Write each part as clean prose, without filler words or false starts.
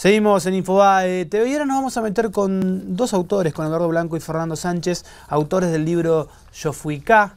Seguimos en Infobae TV y ahora nos vamos a meter con dos autores, con Eduardo Blanco y Fernando Sánchez, autores del libro Yo Fui K,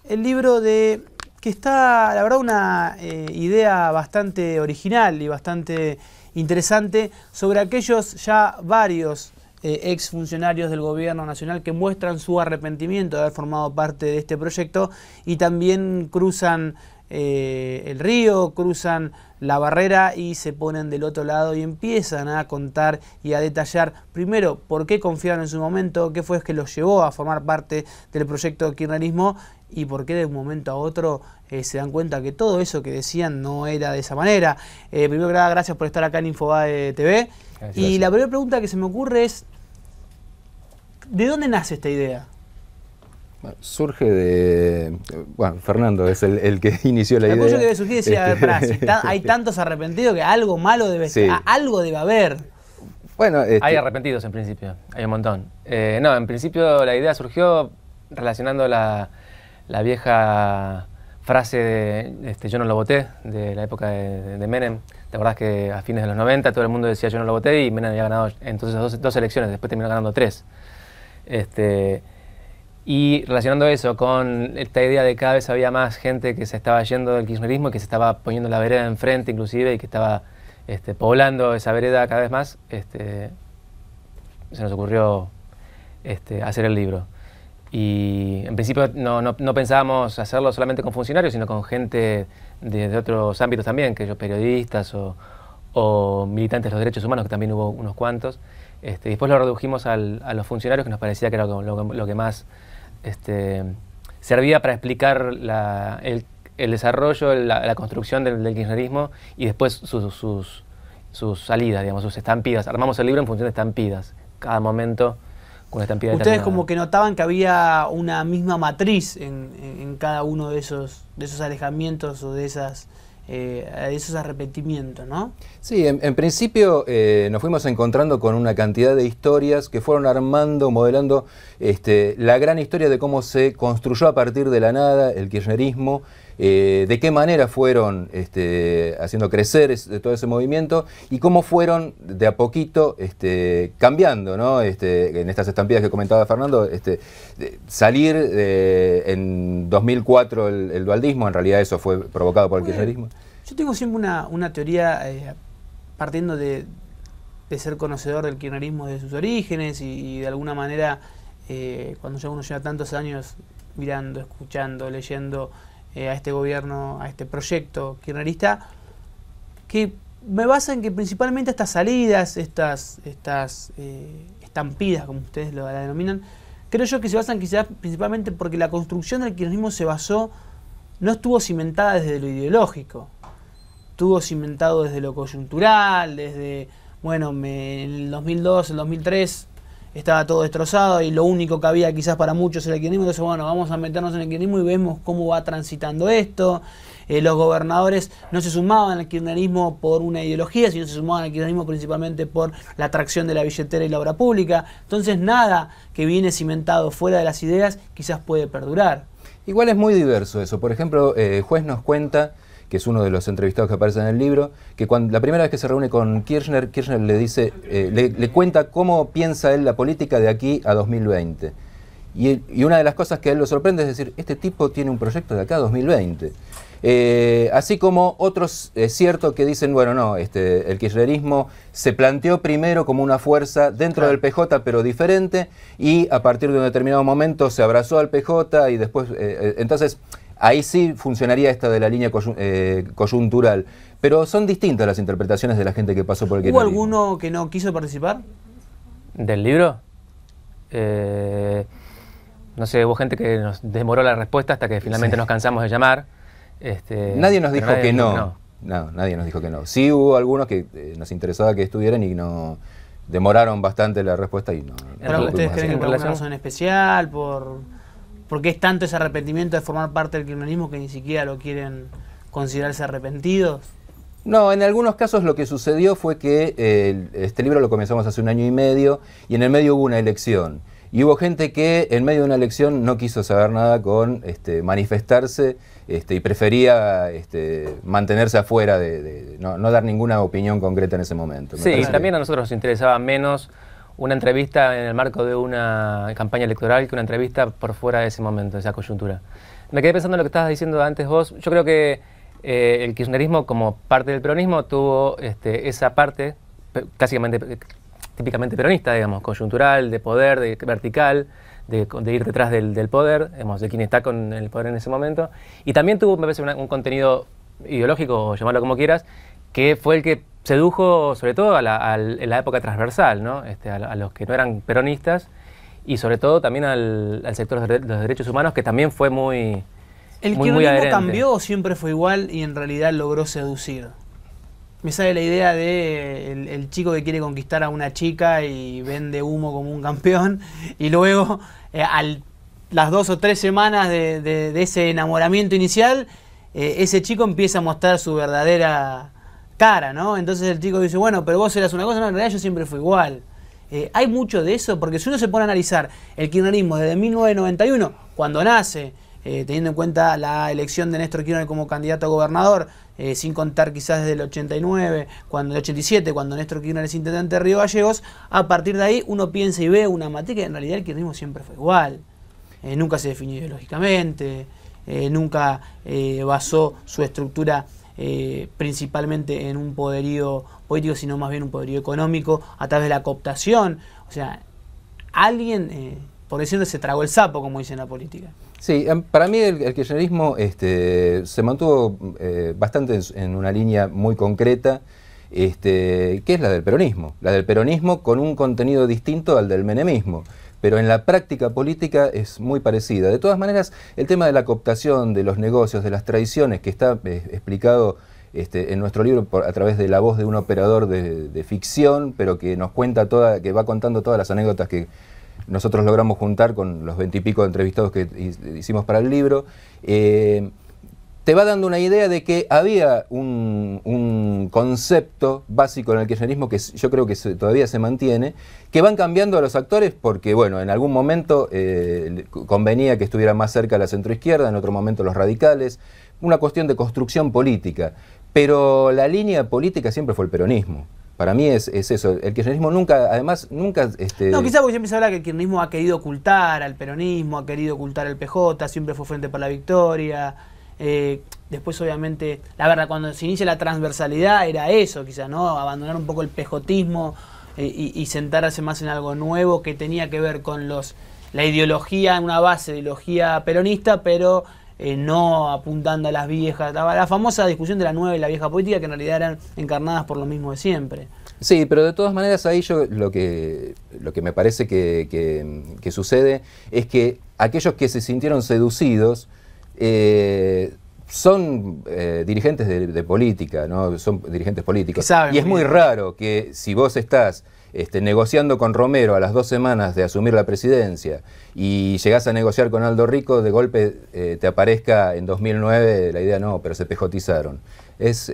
el libro que está, la verdad, una idea bastante original y bastante interesante sobre aquellos ya varios exfuncionarios del gobierno nacional que muestran su arrepentimiento de haber formado parte de este proyecto y también cruzan el río, cruzan la barrera y se ponen del otro lado y empiezan a contar y a detallar primero por qué confiaron en su momento, qué fue que los llevó a formar parte del proyecto de kirchnerismo y por qué de un momento a otro se dan cuenta que todo eso que decían no era de esa manera. Primero que nada, gracias por estar acá en Infobae TV. Gracias. Y la primera pregunta que se me ocurre es, ¿de dónde nace esta idea? Surge de... Bueno, Fernando es el que inició la idea. El apoyo que debe surgir decía, a ver, pará, si hay tantos arrepentidos que algo malo debe estar, algo debe haber. Bueno, hay arrepentidos en principio, hay un montón. No, en principio la idea surgió relacionando la vieja frase de yo no lo voté, de la época de Menem. ¿Te acordás que a fines de los 90 todo el mundo decía yo no lo voté y Menem había ganado entonces dos elecciones, después terminó ganando 3. Y relacionando eso con esta idea de que cada vez había más gente que se estaba yendo del kirchnerismo y que se estaba poniendo la vereda enfrente inclusive y que estaba poblando esa vereda cada vez más, se nos ocurrió hacer el libro. Y en principio no pensábamos hacerlo solamente con funcionarios, sino con gente de otros ámbitos también, que ellos periodistas o militantes de los derechos humanos, que también hubo unos cuantos. Después lo redujimos a los funcionarios, que nos parecía que era lo que más servía para explicar el desarrollo, la construcción del kirchnerismo y después sus salidas, digamos, sus estampidas. Armamos el libro en función de estampidas, cada momento con una estampida determinada. Ustedes como que notaban que había una misma matriz en cada uno de esos alejamientos o de esos arrepentimientos, ¿no? Sí, en principio nos fuimos encontrando con una cantidad de historias que fueron armando, modelando la gran historia de cómo se construyó a partir de la nada el kirchnerismo, de qué manera fueron haciendo crecer todo ese movimiento y cómo fueron de a poquito cambiando, ¿no? En estas estampidas que comentaba Fernando, salir en 2004 el dualdismo, en realidad eso fue provocado por el kirchnerismo. Yo tengo siempre una teoría partiendo de ser conocedor del kirchnerismo desde sus orígenes y de alguna manera cuando ya uno lleva tantos años mirando, escuchando, leyendo a este gobierno, a este proyecto kirchnerista, que me basa en que principalmente estas salidas, estas estampidas, como ustedes la denominan, creo yo que se basan quizás principalmente porque la construcción del kirchnerismo no estuvo cimentada desde lo ideológico, estuvo cimentado desde lo coyuntural, desde, bueno, en el 2002, el 2003 estaba todo destrozado y lo único que había quizás para muchos era el kirchnerismo, entonces bueno, vamos a meternos en el kirchnerismo y vemos cómo va transitando esto. Los gobernadores no se sumaban al kirchnerismo por una ideología, sino se sumaban al kirchnerismo principalmente por la atracción de la billetera y la obra pública. Entonces nada que viene cimentado fuera de las ideas quizás puede perdurar. Igual es muy diverso eso. Por ejemplo, Juez nos cuenta, que es uno de los entrevistados que aparece en el libro, que la primera vez que se reúne con Kirchner le dice, le cuenta cómo piensa él la política de aquí a 2020. Y una de las cosas que a él lo sorprende es decir, este tipo tiene un proyecto de acá a 2020. Así como otros, es cierto que dicen, bueno, no, el kirchnerismo se planteó primero como una fuerza dentro del PJ, pero diferente, y a partir de un determinado momento se abrazó al PJ y después, entonces, ahí sí funcionaría esta de la línea coyuntural. Pero son distintas las interpretaciones de la gente que pasó por el kirchnerismo. ¿Hubo alguno que no quiso participar? ¿Del libro? No sé, hubo gente que nos demoró la respuesta hasta que finalmente nos cansamos de llamar. Nadie nos dijo que no. No, nadie nos dijo que no. Sí hubo algunos que nos interesaba que estuvieran y no demoraron bastante la respuesta y no. ¿Pero ustedes creen que por alguna razón especial? ¿Por qué es tanto ese arrepentimiento de formar parte del kirchnerismo que ni siquiera lo quieren considerarse arrepentidos? No, en algunos casos lo que sucedió fue que este libro lo comenzamos hace 1 año y medio y en el medio hubo una elección. y hubo gente que en medio de una elección no quiso saber nada con manifestarse y prefería mantenerse afuera, no dar ninguna opinión concreta en ese momento. Sí, también a nosotros nos interesaba menos una entrevista en el marco de una campaña electoral que una entrevista por fuera de ese momento, de esa coyuntura. Me quedé pensando en lo que estabas diciendo antes vos. Yo creo que el kirchnerismo, como parte del peronismo, tuvo esa parte típicamente peronista, digamos, coyuntural, de poder, de vertical, de ir detrás del poder, digamos, de quien está con el poder en ese momento. Y también tuvo, me parece, un contenido ideológico, o llamarlo como quieras, que fue el que sedujo sobre todo en la época transversal, ¿no? A los que no eran peronistas, y sobre todo también al sector de los derechos humanos, que también fue muy kirchnerismo cambió o siempre fue igual y en realidad logró seducir. Me sale la idea de el chico que quiere conquistar a una chica y vende humo como un campeón, y luego las 2 o 3 semanas de ese enamoramiento inicial, ese chico empieza a mostrar su verdadera cara, ¿no? Entonces el chico dice, bueno, pero vos eras una cosa, no, en realidad yo siempre fui igual. Hay mucho de eso, porque si uno se pone a analizar el kirchnerismo desde 1991, cuando nace, teniendo en cuenta la elección de Néstor Kirchner como candidato a gobernador, sin contar quizás desde el 89, el 87, cuando Néstor Kirchner es intendente de Río Gallegos, a partir de ahí uno piensa y ve una materia que en realidad el kirchnerismo siempre fue igual. Nunca se definió ideológicamente, nunca basó su estructura principalmente en un poderío político, sino más bien un poderío económico a través de la cooptación. O sea, alguien, por decirlo, se tragó el sapo, como dicen en la política. Sí, para mí el kirchnerismo se mantuvo bastante en una línea muy concreta, que es la del peronismo con un contenido distinto al del menemismo, pero en la práctica política es muy parecida. De todas maneras, el tema de la cooptación, de los negocios, de las traiciones, que está explicado en nuestro libro a través de la voz de un operador de ficción, pero que nos cuenta que va contando todas las anécdotas que nosotros logramos juntar con los 20 y pico de entrevistados que hicimos para el libro, te va dando una idea de que había un concepto básico en el kirchnerismo que yo creo que todavía se mantiene, que van cambiando a los actores porque, bueno, en algún momento convenía que estuviera más cerca la centroizquierda, en otro momento los radicales, una cuestión de construcción política, pero la línea política siempre fue el peronismo. Para mí es eso. El kirchnerismo nunca. No, quizás porque siempre se habla que el kirchnerismo ha querido ocultar al peronismo, ha querido ocultar al PJ, siempre fue Frente para la Victoria. Después, obviamente, la verdad, cuando se inicia la transversalidad era eso, quizás, ¿no? Abandonar un poco el pejotismo y sentarse más en algo nuevo que tenía que ver con la ideología, una base de ideología peronista, pero no apuntando a las viejas, la famosa discusión de la nueva y la vieja política, que en realidad eran encarnadas por lo mismo de siempre. Sí, pero de todas maneras ahí lo que me parece que sucede es que aquellos que se sintieron seducidos son dirigentes de política, ¿no? Son dirigentes políticos. Y es muy raro que si vos estás negociando con Romero a las 2 semanas de asumir la presidencia y llegás a negociar con Aldo Rico, de golpe te aparezca en 2009 la idea, no, pero se pejotizaron. Es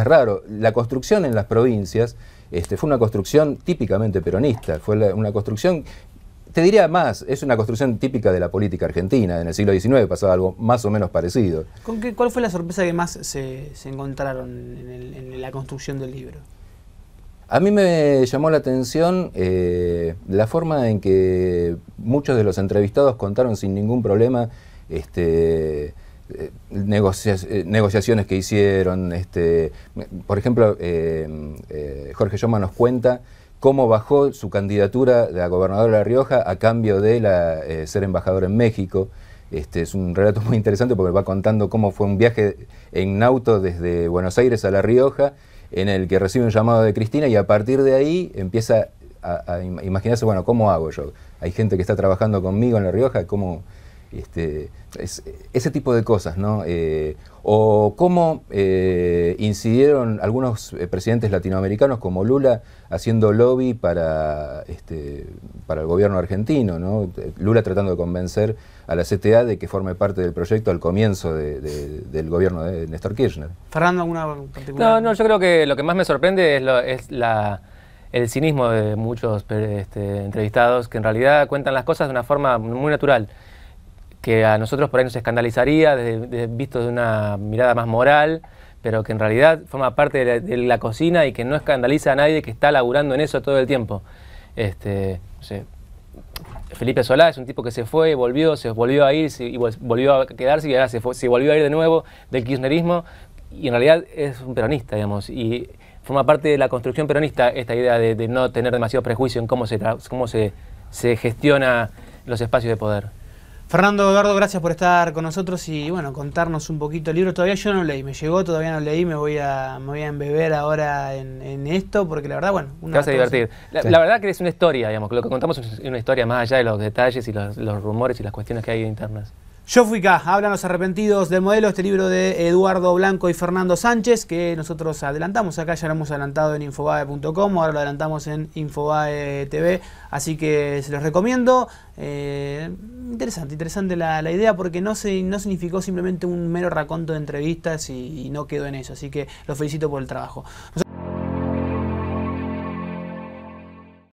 raro. La construcción en las provincias fue una construcción típicamente peronista, fue una construcción, te diría más, es una construcción típica de la política argentina. En el siglo XIX pasaba algo más o menos parecido. ¿Cuál fue la sorpresa que más se encontraron en la construcción del libro? A mí me llamó la atención la forma en que muchos de los entrevistados contaron sin ningún problema negociaciones que hicieron. Por ejemplo, Jorge Lloma nos cuenta cómo bajó su candidatura a gobernador de La Rioja a cambio de ser embajador en México. Es un relato muy interesante porque va contando cómo fue un viaje en auto desde Buenos Aires a La Rioja, en el que recibe un llamado de Cristina y a partir de ahí empieza a imaginarse, bueno, ¿cómo hago yo? Hay gente que está trabajando conmigo en La Rioja, ¿cómo? Ese tipo de cosas, ¿no? O cómo incidieron algunos presidentes latinoamericanos como Lula haciendo lobby para el gobierno argentino, ¿no? Lula tratando de convencer a la CTA de que forme parte del proyecto al comienzo del gobierno de Néstor Kirchner. Fernando, ¿alguna particular? No, yo creo que lo que más me sorprende es el cinismo de muchos entrevistados, que en realidad cuentan las cosas de una forma muy natural, que a nosotros por ahí nos escandalizaría, visto de una mirada más moral, pero que en realidad forma parte de la cocina y que no escandaliza a nadie que está laburando en eso todo el tiempo. No sé, Felipe Solá es un tipo que se fue, se volvió a ir y volvió a quedarse y ahora se volvió a ir de nuevo del kirchnerismo, y en realidad es un peronista, digamos, y forma parte de la construcción peronista esta idea de no tener demasiado prejuicio en cómo se gestiona los espacios de poder. Fernando, Eduardo, gracias por estar con nosotros y bueno, contarnos un poquito el libro. Todavía yo no leí, me llegó, todavía no leí, me voy a embeber ahora en esto, porque la verdad, bueno... Te vas a divertir. La verdad que es una historia, digamos, lo que contamos es una historia más allá de los detalles y los rumores y las cuestiones que hay internas. Yo fui acá, hablan los arrepentidos del modelo, este libro de Eduardo Blanco y Fernando Sánchez, que nosotros adelantamos acá, ya lo hemos adelantado en infobae.com, ahora lo adelantamos en Infobae TV, así que se los recomiendo. Interesante la idea, porque no significó simplemente un mero raconto de entrevistas y no quedó en eso, así que los felicito por el trabajo.